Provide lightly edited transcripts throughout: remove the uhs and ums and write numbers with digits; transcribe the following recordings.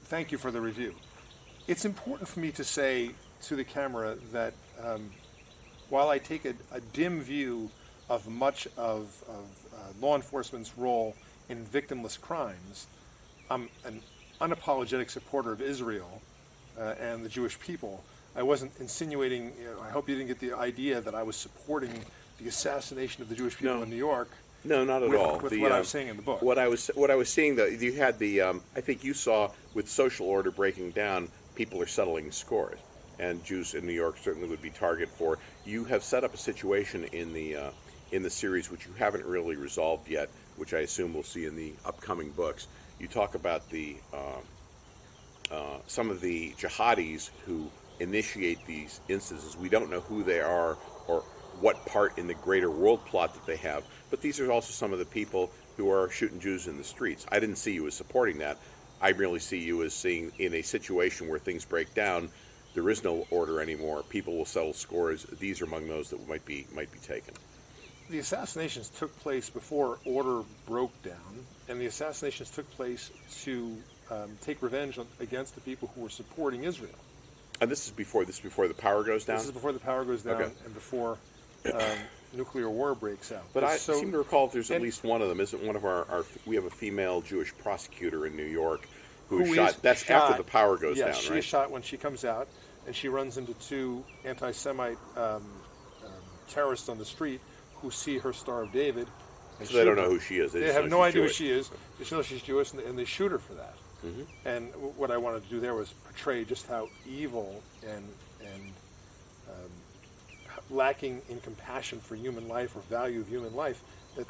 thank you for the review. It's important for me to say to the camera that while I take a dim view of much of law enforcement's role in victimless crimes, I'm an unapologetic supporter of Israel and the Jewish people. I wasn't insinuating, I hope you didn't get the idea that I was supporting the assassination of the Jewish people in New York. No, not at all. With what I was saying in the book. What I was seeing, though, you had I think you saw with social order breaking down, people are settling scores, and Jews in New York certainly would be target for. You have set up a situation in the series which you haven't really resolved yet, which I assume we'll see in the upcoming books. You talk about the some of the jihadis who initiate these instances. We don't know who they are or what part in the greater world plot that they have, but these are also some of the people who are shooting Jews in the streets. I didn't see you as supporting that. I really see you as seeing in a situation where things break down, there is no order anymore. People will settle scores. These are among those that might be taken. The assassinations took place before order broke down, and the assassinations took place to take revenge against the people who were supporting Israel. And this is before the power goes down? This is before the power goes down, okay. And before nuclear war breaks out. But I seem to recall there's at least one of them. Isn't one of our we have a female Jewish prosecutor in New York who is shot. That's shot after the power goes down, right? She is shot when she comes out, and she runs into two anti-Semite terrorists on the street who see her Star of David. And so they don't know who she is. They have no idea who she is. They just know she's Jewish, and they shoot her for that. Mm-hmm. And what I wanted to do there was portray just how evil and lacking in compassion for human life or value of human life that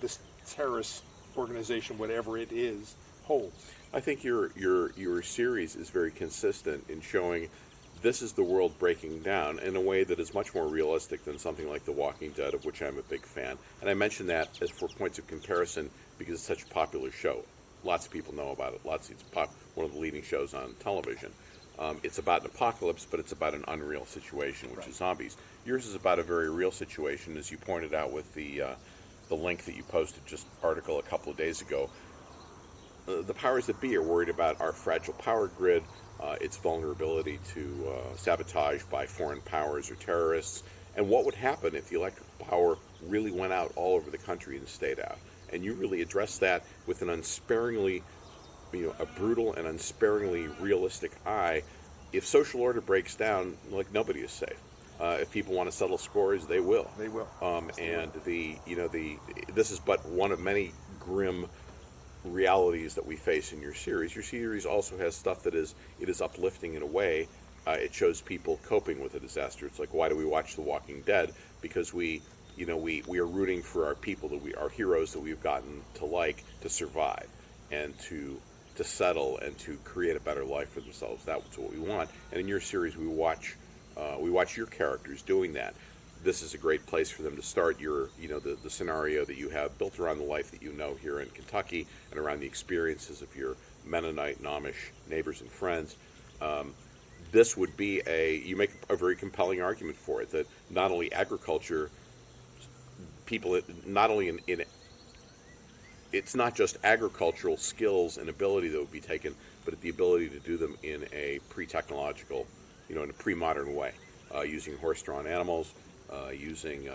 this terrorist organization, whatever it is, holds. I think your series is very consistent in showing this is the world breaking down in a way that is much more realistic than something like The Walking Dead, of which I'm a big fan. And I mention that as for points of comparison because it's such a popular show. Lots of people know about it. It's one of the leading shows on television. It's about an apocalypse, but it's about an unreal situation, which is zombies. Yours is about a very real situation, as you pointed out with the link that you posted, just article a couple of days ago. The powers that be are worried about our fragile power grid, its vulnerability to sabotage by foreign powers or terrorists, and what would happen if the electrical power really went out all over the country and stayed out. And you really address that with an unsparingly, a brutal and unsparingly realistic eye. If social order breaks down, like, nobody is safe. If people want to settle scores, they will. They will. And this is but one of many grim realities that we face in your series. Your series also has stuff that is uplifting in a way. It shows people coping with a disaster. It's like, why do we watch The Walking Dead? Because we are rooting for our people, our heroes that we've gotten to like, to survive and to settle and to create a better life for themselves. That's what we want. And in your series, we watch your characters doing that. This is a great place for them to start the scenario that you have built around the life that you know here in Kentucky and around the experiences of your Mennonite and Amish neighbors and friends. This would be you make a very compelling argument for it, that not only agriculture, people, not only in it's not just agricultural skills and ability that would be taken, but the ability to do them in a pre-technological, in a pre-modern way, using horse-drawn animals, using,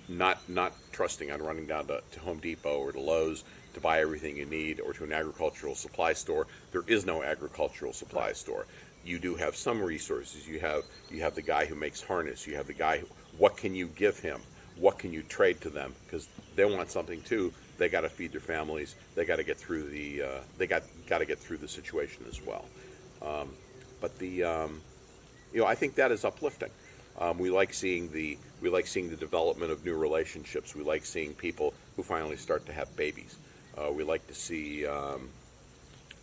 not trusting on running down to Home Depot or to Lowe's to buy everything you need, or to an agricultural supply store. There is no agricultural supply store. You do have some resources. You have the guy who makes harness. You have the guy what can you give him? What can you trade to them? Because they want something too. They got to feed their families. They got to get through the got to get through the situation as well. But I think that is uplifting. We like seeing the development of new relationships. We like seeing people who finally start to have babies. We like to see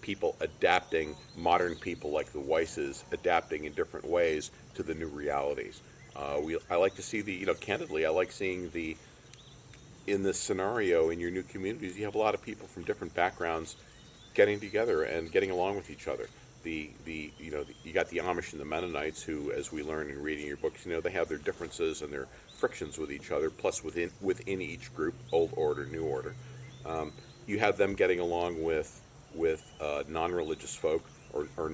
people adapting, modern people like the Weisses adapting in different ways to the new realities. I like to see candidly, I like seeing in this scenario, in your new communities, you have a lot of people from different backgrounds getting together and getting along with each other. You got the Amish and the Mennonites who, as we learn in reading your books, they have their differences and their frictions with each other, plus within each group, old order, new order. You have them getting along with with non-religious folk or what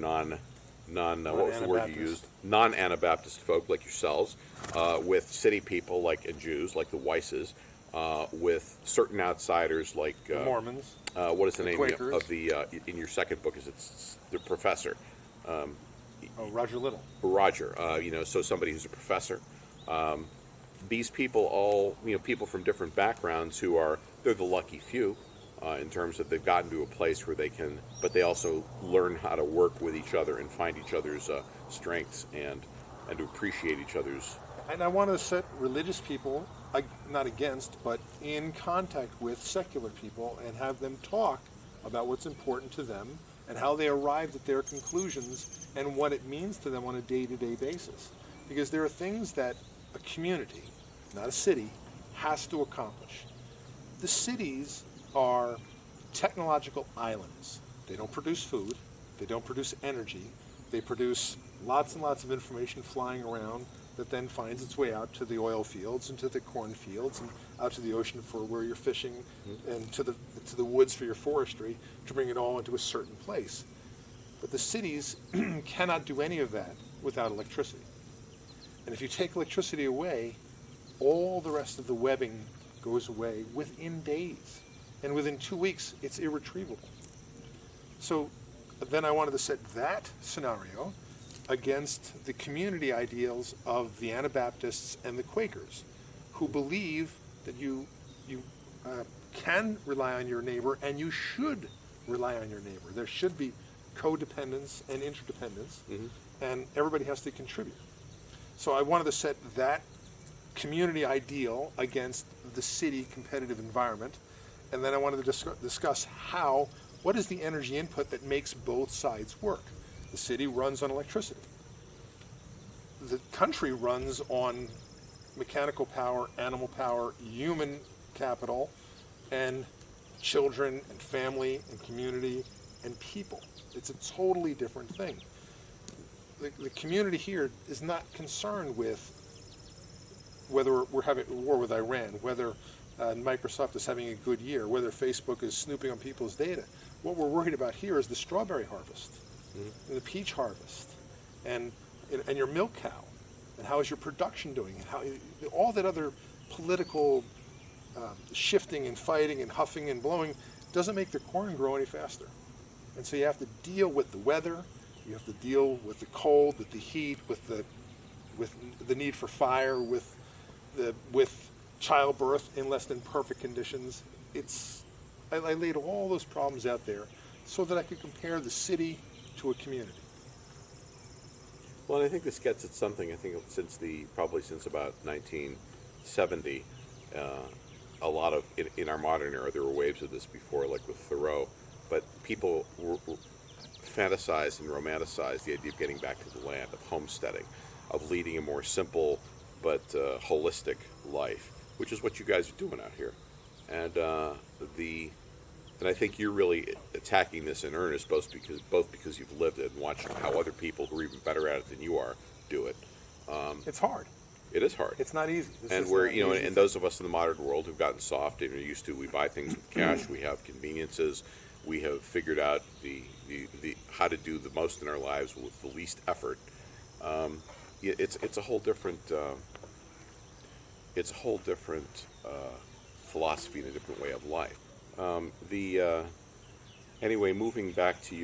was the word you Non-Anabaptist. used? Non-Anabaptist folk like yourselves, with city people like and Jews like the Weisses, with certain outsiders like The Mormons. what is the name Quakers. of the in your second book? Is it's the professor? Oh, Roger Little. Roger, so somebody who's a professor. These people all, people from different backgrounds they're the lucky few in terms that they've gotten to a place where they can, but they also learn how to work with each other and find each other's strengths and to appreciate each other's. And I want to set religious people, not against, but in contact with secular people and have them talk about what's important to them and how they arrived at their conclusions and what it means to them on a day-to-day basis. Because there are things that a community, not a city, has to accomplish. The cities are technological islands. They don't produce food. They don't produce energy. They produce lots and lots of information flying around that then finds its way out to the oil fields and to the corn fields and out to the ocean for where you're fishing and to the woods for your forestry to bring it all into a certain place. But the cities cannot do any of that without electricity. And if you take electricity away, all the rest of the webbing goes away within days. And within 2 weeks, it's irretrievable. So then I wanted to set that scenario against the community ideals of the Anabaptists and the Quakers, who believe that you can rely on your neighbor and you should rely on your neighbor. There should be codependence and interdependence, and everybody has to contribute. So I wanted to set that community ideal against the city competitive environment, and then I wanted to discuss what is the energy input that makes both sides work. The city runs on electricity. The country runs on mechanical power, animal power, human capital, and children and family and community and people. It's a totally different thing. The community here is not concerned with whether we're having a war with Iran, whether Microsoft is having a good year, whether Facebook is snooping on people's data. What we're worried about here is the strawberry harvest, and the peach harvest, and your milk cow, and how is your production doing, and how all that other political shifting and fighting and huffing and blowing doesn't make the corn grow any faster. And so you have to deal with the weather, you have to deal with the cold, with the heat, with the need for fire, with childbirth in less than perfect conditions. I laid all those problems out there so that I could compare the city to a community. Well, and I think this gets at something. I think probably since about 1970, a lot of in our modern era, there were waves of this before, like with Thoreau, but people fantasized and romanticized the idea of getting back to the land, of homesteading, of leading a more simple but holistic life, which is what you guys are doing out here. And and I think you're really attacking this in earnest, both because you've lived it and watched how other people who are even better at it than you are do it. It's hard. It is hard. It's not easy. And and those of us in the modern world who've gotten soft and are used to, we buy things with cash, we have conveniences, we have figured out the how to do the most in our lives with the least effort. It's a whole different philosophy and a different way of life. Anyway, moving back to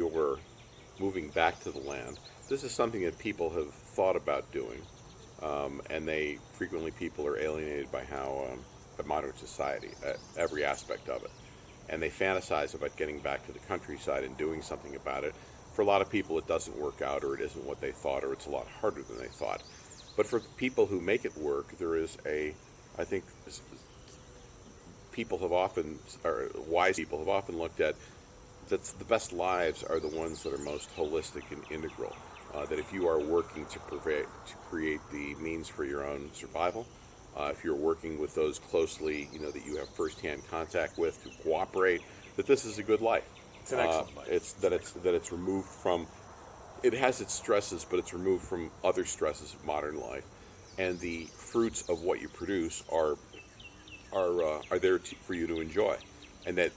the land. This is something that people have thought about doing, and people are alienated by by modern society, every aspect of it, and they fantasize about getting back to the countryside and doing something about it. For a lot of people, it doesn't work out, or it isn't what they thought, or it's a lot harder than they thought. But for people who make it work, there is I think wise people have often looked at that the best lives are the ones that are most holistic and integral. That if you are working to create the means for your own survival, if you're working with those closely, that you have firsthand contact with, to cooperate, that this is a good life. It's an excellent life. It's removed from. It has its stresses, but it's removed from other stresses of modern life, and the fruits of what you produce are there for you to enjoy, and that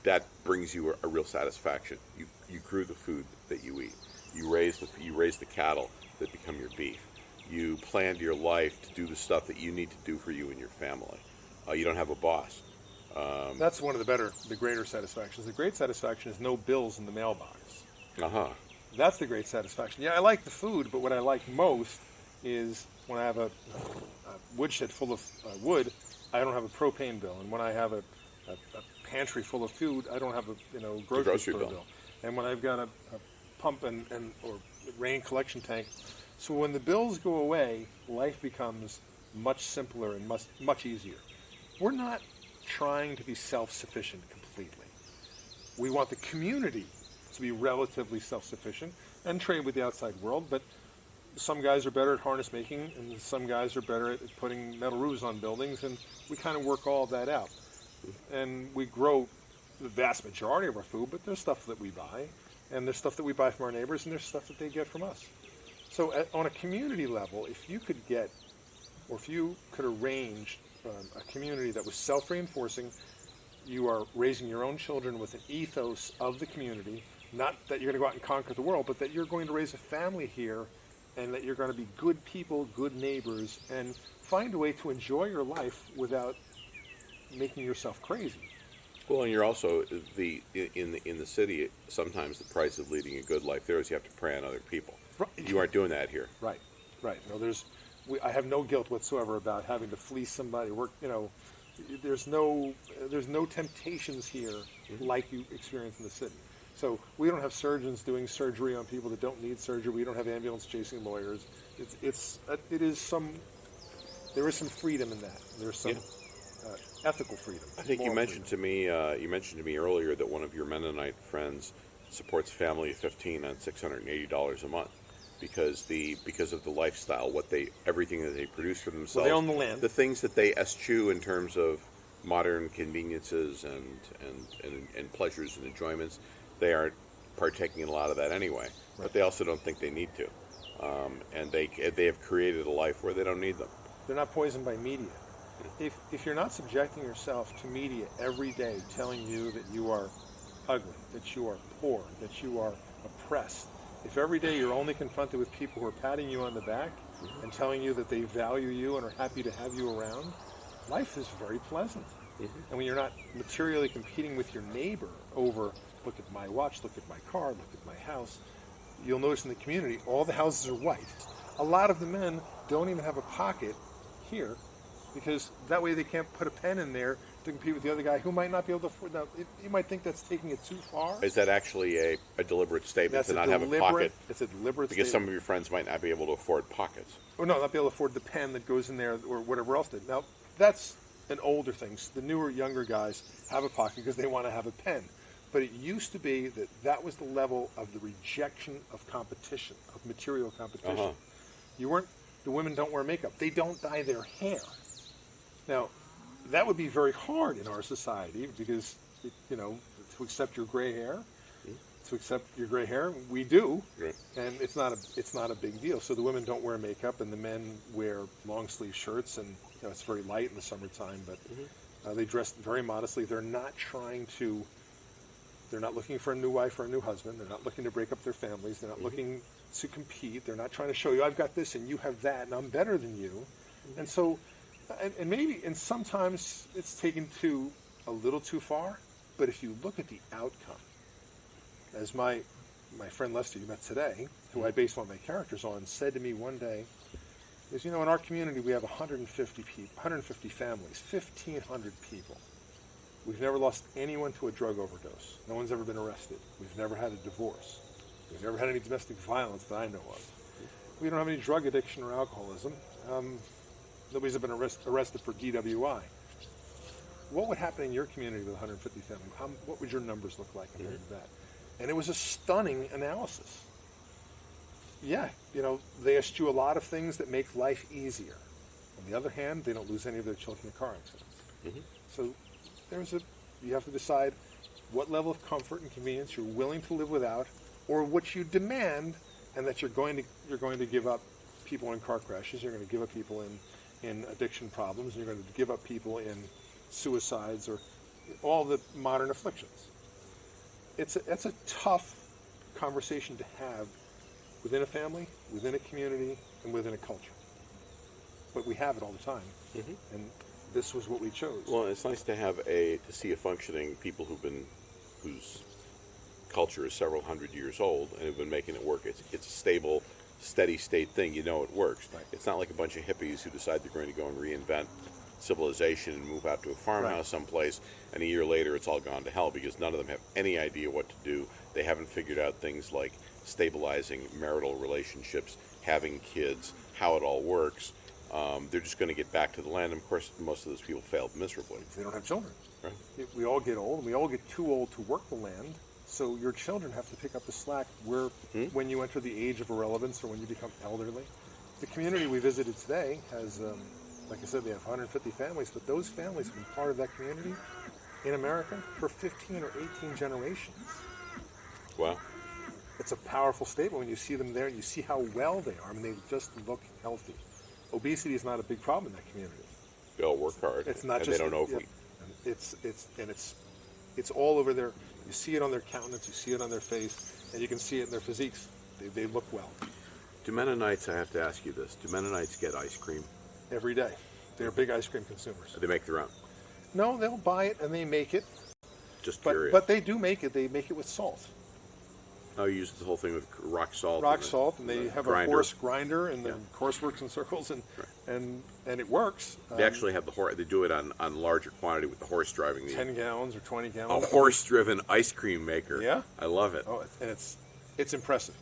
that brings you a real satisfaction. You grew the food that you eat. You raise the cattle that become your beef. You planned your life to do the stuff that you need to do for you and your family. You don't have a boss. That's one of the greater satisfactions. The great satisfaction is no bills in the mailbox. That's the great satisfaction. Yeah, I like the food, but what I like most is when I have a woodshed full of wood, I don't have a propane bill. And when I have a pantry full of food, I don't have a grocery store bill. And when I've got a pump or rain collection tank, so when the bills go away, life becomes much simpler and much easier. We're not trying to be self-sufficient completely. We want the community to be relatively self-sufficient and trade with the outside world, but some guys are better at harness making and some guys are better at putting metal roofs on buildings, and we kind of work all of that out. And we grow the vast majority of our food, but there's stuff that we buy, and there's stuff that we buy from our neighbors, and there's stuff that they get from us. So on a community level, if you could arrange a community that was self-reinforcing, you are raising your own children with an ethos of the community, not that you're going to go out and conquer the world, but that you're going to raise a family here and that you're going to be good people, good neighbors, and find a way to enjoy your life without making yourself crazy. Well, and you're also in the city. Sometimes the price of leading a good life there is you have to prey on other people. Right. You aren't doing that here. Right. No, I have no guilt whatsoever about having to fleece somebody. There's no temptations here like you experience in the city. So we don't have surgeons doing surgery on people that don't need surgery. We don't have ambulance chasing lawyers. There is some freedom in that. There's some ethical freedom. I think you mentioned to me earlier that one of your Mennonite friends supports a family of 15 on $680 a month because of the lifestyle, everything that they produce for themselves. Well, they own the land. The things that they eschew in terms of modern conveniences and pleasures and enjoyments, they aren't partaking in a lot of that anyway. Right. But they also don't think they need to, and they have created a life where they don't need them. They're not poisoned by media. If you're not subjecting yourself to media every day telling you that you are ugly, that you are poor, that you are oppressed, if every day you're only confronted with people who are patting you on the back and telling you that they value you and are happy to have you around, life is very pleasant. And when you're not materially competing with your neighbor over, look at my watch, look at my car, look at my house, you'll notice in the community all the houses are white. A lot of the men don't even have a pocket here, because that way they can't put a pen in there to compete with the other guy who might not be able to afford. Now, you might think that's taking it too far. Is that actually a deliberate statement to not have a pocket? It's a deliberate because statement. some of your friends might not be able to afford pockets. Or no, not be able to afford the pen that goes in there or whatever else did. Now, that's an older thing. The newer, younger guys have a pocket because they want to have a pen. But it used to be that was the level of the rejection of competition, of material competition. The women don't wear makeup. They don't dye their hair. Now, that would be very hard in our society because, to accept your gray hair, we do, right. And it's not a big deal. So the women don't wear makeup, and the men wear long sleeve shirts, and it's very light in the summertime. But they dress very modestly. They're not looking for a new wife or a new husband. They're not looking to break up their families. They're not looking to compete. They're not trying to show you I've got this and you have that, and I'm better than you. And so. And sometimes it's taken a little too far, but if you look at the outcome, as my friend Lester you met today, who I base all my characters on, said to me one day, is in our community we have 150 people, 150 families, 1,500 people. We've never lost anyone to a drug overdose. No one's ever been arrested. We've never had a divorce. We've never had any domestic violence that I know of. We don't have any drug addiction or alcoholism. Nobody's been arrested for DWI. What would happen in your community with 150 families? What would your numbers look like compared to that? And it was a stunning analysis. Yeah, they eschew a lot of things that make life easier. On the other hand, they don't lose any of their children in car accidents. So you have to decide what level of comfort and convenience you're willing to live without, or what you demand, and that you're going to give up people in car crashes. You're going to give up people in addiction problems, and you're going to give up people in suicides or all the modern afflictions. it's a tough conversation to have within a family, within a community, and within a culture. But we have it all the time, and this was what we chose. Well, it's nice to have to see a functioning people whose culture is several hundred years old and have been making it work. It's a stable, steady state thing. You know it works. Right. It's not like a bunch of hippies who decide they're going to go and reinvent civilization and move out to a farmhouse someplace, and a year later it's all gone to hell because none of them have any idea what to do. They haven't figured out things like stabilizing marital relationships, having kids, how it all works. They're just going to get back to the land. And of course, most of those people failed miserably. They don't have children. Right. We all get old, and we all get too old to work the land. So your children have to pick up the slack when you enter the age of irrelevance or when you become elderly. The community we visited today has, like I said, they have 150 families, but those families have been part of that community in America for 15 or 18 generations. Wow. It's a powerful statement when you see them there and you see how well they are. I mean, they just look healthy. Obesity is not a big problem in that community. They all work hard. It's not and just they don't overeat. It's all over there. You see it on their countenance, you see it on their face, and you can see it in their physiques. They look well. Do Mennonites, I have to ask you this, do Mennonites get ice cream? Every day. They're big ice cream consumers. They make their own? No, they'll buy it and they make it. Just curious. But they do make it. They make it with salt. Oh, you use the whole thing with rock salt. And they have grinder. A horse grinder, and the horse works in circles, and it works. They actually have the horse. They do it on larger quantity with the horse driving. 10 gallons or 20 gallons. A horse-driven ice cream maker. Yeah, I love it. Oh, and it's impressive.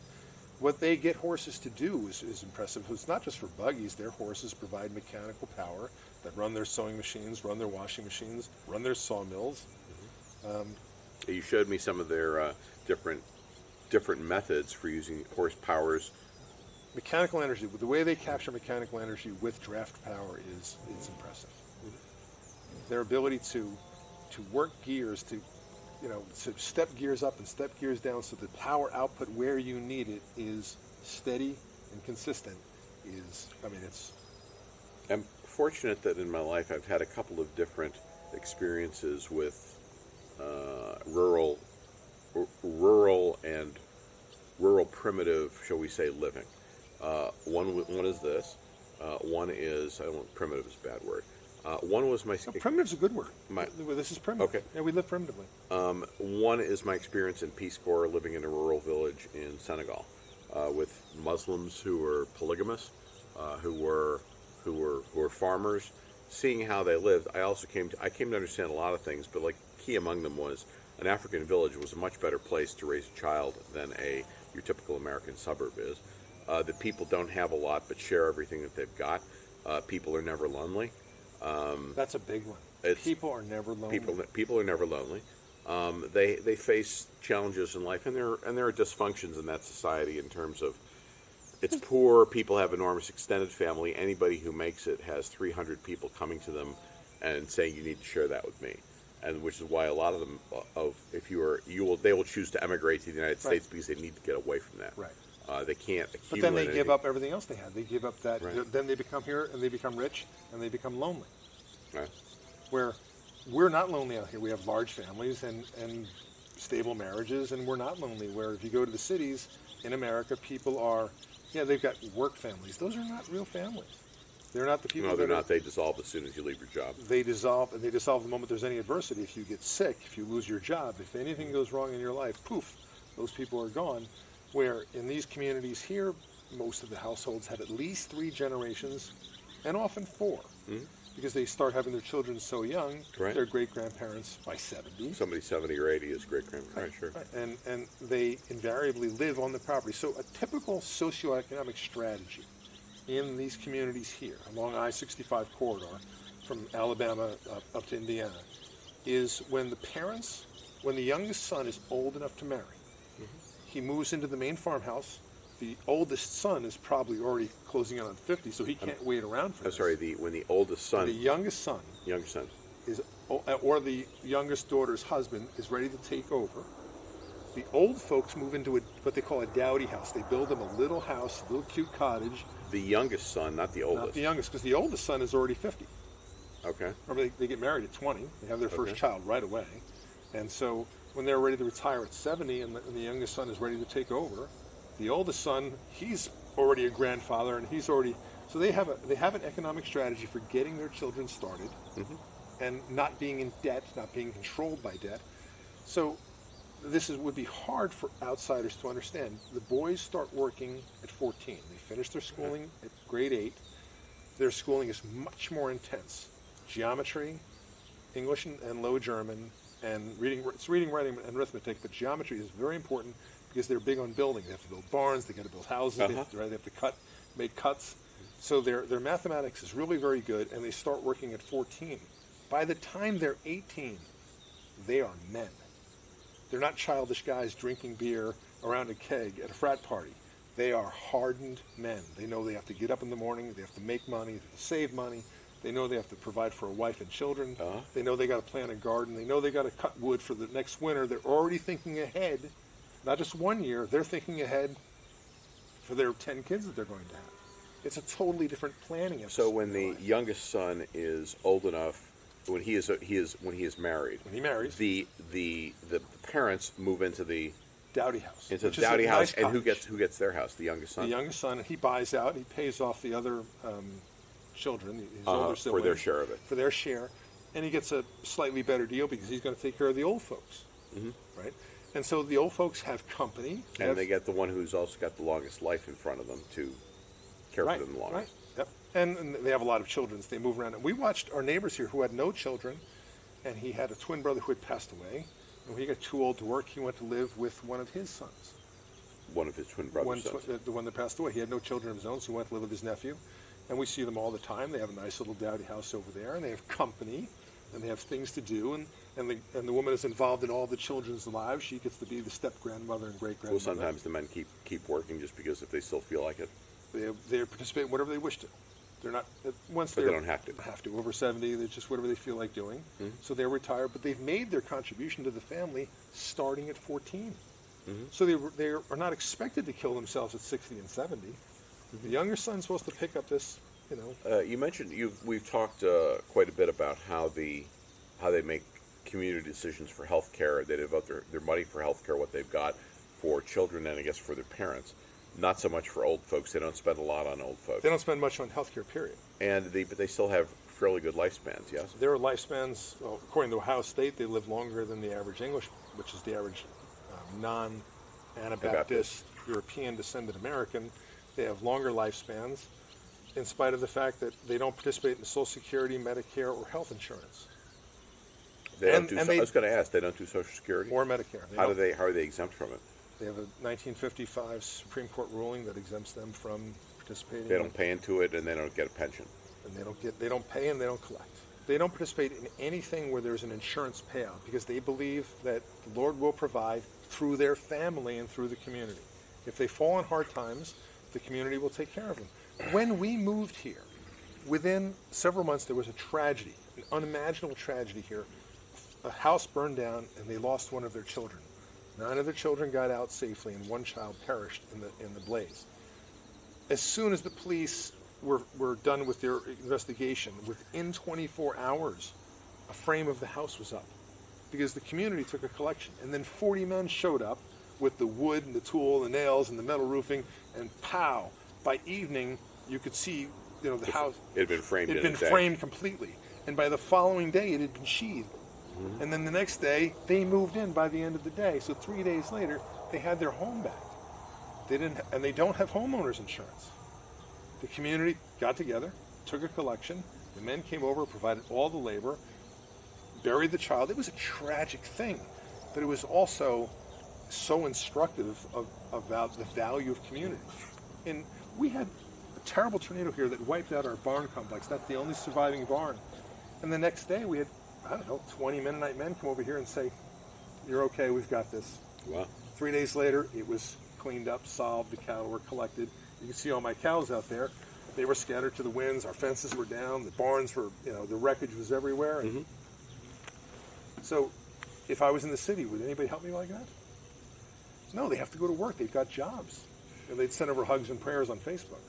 What they get horses to do is impressive. It's not just for buggies. Their horses provide mechanical power that run their sewing machines, run their washing machines, run their sawmills. You showed me some of their different methods for using horse powers. Mechanical energy, the way they capture mechanical energy with draft power is impressive. Their ability to work gears, to step gears up and step gears down so the power output where you need it is steady and consistent I'm fortunate that in my life I've had a couple of different experiences with rural and rural primitive, shall we say, living. One is this. One is, I don't want primitive is a bad word. One was my... primitive's a good word. This is primitive. Okay. Yeah, we live primitively. One is my experience in Peace Corps living in a rural village in Senegal with Muslims who were polygamous, who were farmers. Seeing how they lived, I came to understand a lot of things, but like key among them was an African village was a much better place to raise a child than your typical American suburb is. The people don't have a lot but share everything that they've got. People are never lonely. That's a big one. People are never lonely. People are never lonely. They face challenges in life, and there are dysfunctions in that society in terms of it's poor. People have enormous extended family. Anybody who makes it has 300 people coming to them and saying you need to share that with me, and which is why a lot of them they will choose to emigrate to the United States because they need to get away from that. Right. They can't accumulate. But then they give up everything else they had. They give up that. Right. Then they become here and they become rich and they become lonely. Right. Where we're not lonely out here. We have large families and stable marriages, and we're not lonely. Where if you go to the cities in America, people are, they've got work families. Those are not real families. They're not the people. No, they're not. They dissolve as soon as you leave your job. They dissolve, and they dissolve the moment there's any adversity. If you get sick, if you lose your job, if anything goes wrong in your life, poof, those people are gone. Where in these communities here, most of the households have at least 3 generations, and often 4, because they start having their children so young. Right. Their great-grandparents by 70. Somebody 70 or 80 is great-grandparent. Right, sure. Right. And they invariably live on the property. So a typical socioeconomic strategy in these communities here, along I-65 corridor, from Alabama up to Indiana, is when the youngest son is old enough to marry, he moves into the main farmhouse. The oldest son is probably already closing in on 50, so he can't wait around for this. When the oldest son... The youngest son... is, or the youngest daughter's husband is ready to take over. The old folks move into what they call a dowdy house. They build them a little house, a little cute cottage. The youngest son, not the oldest. Not the youngest, because the oldest son is already 50. Okay. Or they get married at 20. They have their first child right away. And so when they're ready to retire at 70, and the youngest son is ready to take over. The oldest son, he's already a grandfather, and he's already, so they have an economic strategy for getting their children started, and not being in debt, not being controlled by debt. So this would be hard for outsiders to understand. The boys start working at 14. They finish their schooling at grade 8. Their schooling is much more intense. Geometry, English and Low German, and reading, writing, and arithmetic, but geometry is very important because they're big on building. They have to build barns, they got to build houses, they have to make cuts. So their mathematics is really very good, and they start working at 14. By the time they're 18, they are men. They're not childish guys drinking beer around a keg at a frat party. They are hardened men. They know they have to get up in the morning, they have to make money, they have to save money. They know they have to provide for a wife and children. They know they got to plant a garden. They know they got to cut wood for the next winter. They're already thinking ahead, not just 1 year. They're thinking ahead for their 10 kids that they're going to have. It's a totally different planning. So when the youngest son is old enough, when he is married, when he marries, the parents move into the dowdy house. Into the dowdy house, and who gets their house? The youngest son. The youngest son, and he buys out. He pays off the other children, his older siblings, for their share of it. For their share, and he gets a slightly better deal because he's going to take care of the old folks, right? And so the old folks have company, and they get the one who's also got the longest life in front of them to care for them the longest. Right. Yep. And they have a lot of children. So they move around. And we watched our neighbors here who had no children, and he had a twin brother who had passed away. And when he got too old to work, he went to live with one of his sons. One of his twin brothers' sons. The one that passed away. He had no children of his own, so he went to live with his nephew. And we see them all the time. They have a nice little dowdy house over there, and they have company, and they have things to do. And the woman is involved in all the children's lives. She gets to be the step-grandmother and great-grandmother. Well, sometimes the men keep working just because if they still feel like it. They participate in whatever they wish to. They're not, once but they don't have to. Over 70, they're just whatever they feel like doing. So they're retired, but they've made their contribution to the family starting at 14. So they are not expected to kill themselves at 60 and 70. The younger son's supposed to pick up this, you mentioned we've talked quite a bit about how they make community decisions for health care. They devote their money for health care, what they've got for children and I guess for their parents. Not so much for old folks. They don't spend a lot on old folks. They don't spend much on health care, period. But they still have fairly good lifespans, yes? Their lifespans, according to Ohio State, they live longer than the average English, which is the average non-Anabaptist, European descended American. They have longer lifespans in spite of the fact that they don't participate in Social Security, Medicare, or health insurance. I was going to ask, they don't do Social Security? Or Medicare. How are they exempt from it? They have a 1955 Supreme Court ruling that exempts them from participating. They don't pay into it, and they don't get a pension. And they don't pay, and they don't collect. They don't participate in anything where there's an insurance payout because they believe that the Lord will provide through their family and through the community. If they fall on hard times, the community will take care of them. When we moved here, within several months, there was a tragedy, an unimaginable tragedy here. A house burned down, and they lost one of their children. 9 of their children got out safely, and 1 child perished in the blaze. As soon as the police were done with their investigation, within 24 hours, a frame of the house was up because the community took a collection. And then 40 men showed up with the wood and the tool, the nails and the metal roofing, and pow! By evening, you could see, the house. It had been framed. It had been framed completely, and by the following day, it had been sheathed. And then the next day, they moved in by the end of the day. So 3 days later, they had their home back. They don't have homeowners insurance. The community got together, took a collection. The men came over, provided all the labor, buried the child. It was a tragic thing, but it was also so instructive about the value of community. And we had a terrible tornado here that wiped out our barn complex. That's the only surviving barn. And the next day, we had 20 Mennonite men come over here and say, "You're okay, we've got this." Wow. 3 days later, it was cleaned up, solved, the cattle were collected. You can see all my cows out there. They were scattered to the winds, our fences were down, the barns were, the wreckage was everywhere. And so, if I was in the city, would anybody help me like that? No, they have to go to work, they've got jobs. And they'd send over hugs and prayers on Facebook.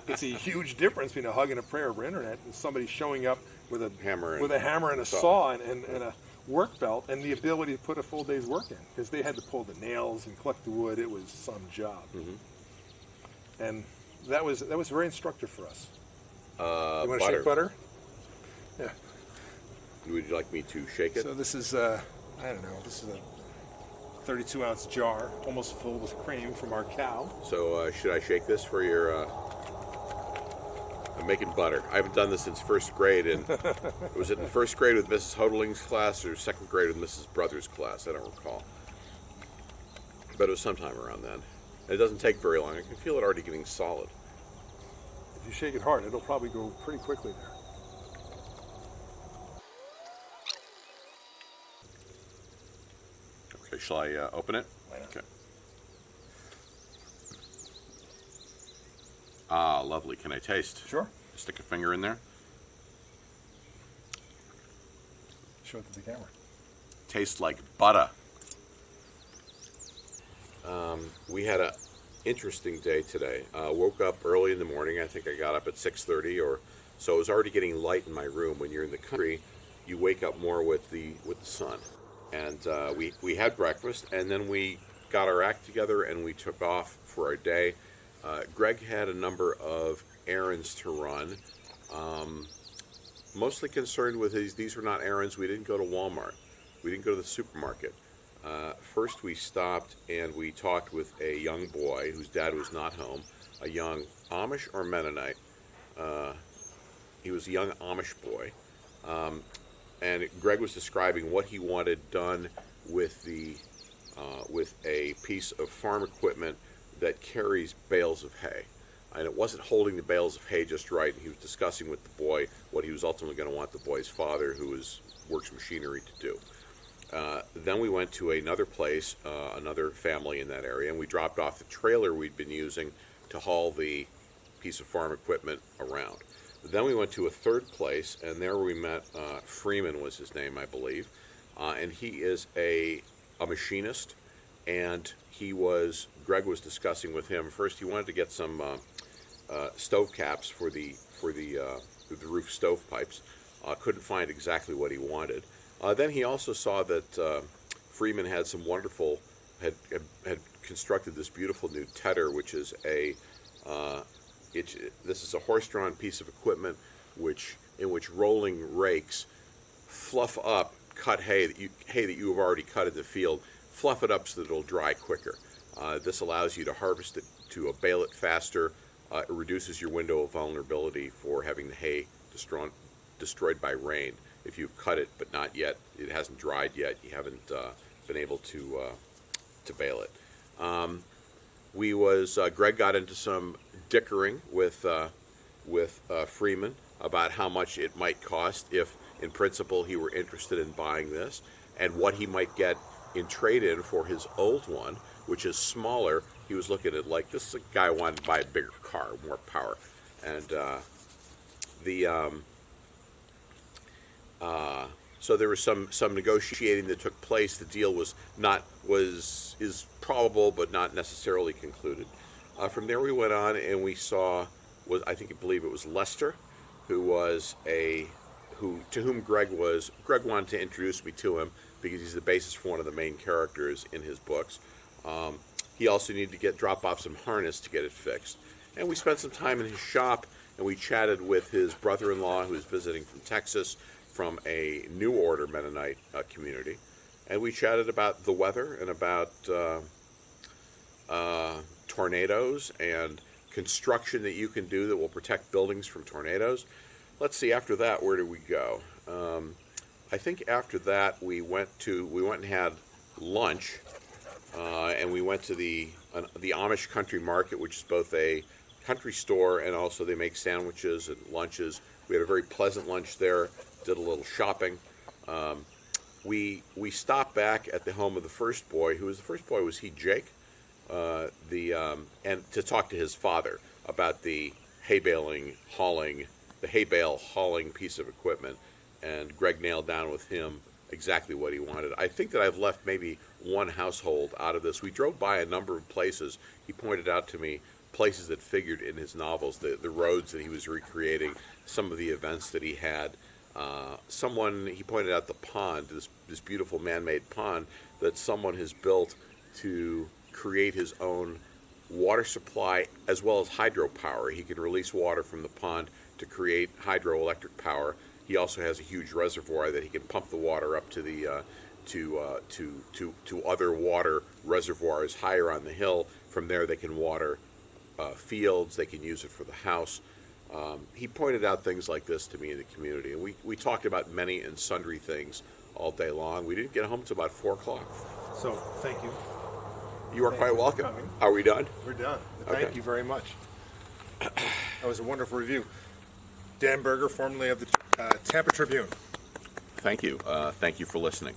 It's a huge difference between a hug and a prayer over internet and somebody showing up with a hammer and a saw and work belt and the ability to put a full day's work in, because they had to pull the nails and collect the wood. It was some job. And that was very instructive for us. You want to shake butter? Yeah. Would you like me to shake it? So this is, I don't know, this is a 32-ounce jar, almost filled with cream from our cow. So should I shake this for your... I'm making butter. I haven't done this since first grade, and was it in first grade with Mrs. Hodeling's class or second grade with Mrs. Brothers' class? I don't recall. But it was sometime around then. And it doesn't take very long. I can feel it already getting solid. If you shake it hard, it'll probably go pretty quickly there. Okay, shall I open it? Why not? Okay. Ah, lovely. Can I taste? Sure. Stick a finger in there. Show it to the camera. Tastes like butter. We had a interesting day today. Woke up early in the morning. I think I got up at 6:30 or so. It was already getting light in my room. When you're in the country, you wake up more with the sun. And we had breakfast, and then we got our act together and we took off for our day. Greg had a number of errands to run, mostly concerned with these were not errands. We didn't go to Walmart. We didn't go to the supermarket. First we stopped and we talked with a young boy whose dad was not home, a young Amish or Mennonite. He was a young Amish boy. And Greg was describing what he wanted done with with a piece of farm equipment that carries bales of hay. And it wasn't holding the bales of hay just right. He was discussing with the boy what he was ultimately going to want the boy's father, who works machinery, to do. Then we went to another place, another family in that area, and we dropped off the trailer we'd been using to haul the piece of farm equipment around. Then we went to a third place, and there we met Freeman was his name, I believe, and he is a machinist, and Greg was discussing with him. First, he wanted to get some stove caps for the roof stovepipes. Couldn't find exactly what he wanted. Then he also saw that Freeman had some wonderful, had constructed this beautiful new tedder, which is this is a horse-drawn piece of equipment in which rolling rakes fluff up cut hay that you have already cut in the field, fluff it up so that it'll dry quicker. This allows you to harvest it, to bale it faster. It reduces your window of vulnerability for having the hay destroyed by rain. If you've cut it but not yet, it hasn't dried yet, you haven't been able to bale it. Greg got into some dickering with Freeman about how much it might cost if, in principle, he were interested in buying this, and what he might get in trade-in for his old one, which is smaller. He was looking at like, this is a guy who wanted to buy a bigger car, more power, and so there was some negotiating that took place. The deal is probable but not necessarily concluded. From there we went on and we saw I believe it was Lester, to whom Greg wanted to introduce me to him because he's the basis for one of the main characters in his books. He also needed to drop off some harness to get it fixed. And we spent some time in his shop and we chatted with his brother-in-law who was visiting from Texas, from a New Order Mennonite community, and we chatted about the weather and about tornadoes and construction that you can do that will protect buildings from tornadoes. Let's see, after that, where did we go? I think after that we went and had lunch, and we went to the Amish Country Market, which is both a country store and also they make sandwiches and lunches. We had a very pleasant lunch there. Did a little shopping. We stopped back at the home of the first boy. Was he Jake? And to talk to his father about the hay bale hauling piece of equipment. And Greg nailed down with him exactly what he wanted. I think that I've left maybe one household out of this. We drove by a number of places. He pointed out to me places that figured in his novels, the roads that he was recreating, some of the events that he had. He pointed out the pond, this beautiful man-made pond that someone has built to create his own water supply as well as hydropower. He can release water from the pond to create hydroelectric power. He also has a huge reservoir that he can pump the water up to the to other water reservoirs higher on the hill. From there, they can water fields. They can use it for the house. He pointed out things like this to me in the community, and we talked about many and sundry things all day long. We didn't get home till about 4 o'clock. So, thank you. You are Thank quite you for welcome. coming. Are we done? We're done. Okay. Thank you very much. That was a wonderful review. Dan Berger, formerly of the Tampa Tribune. Thank you. Thank you for listening.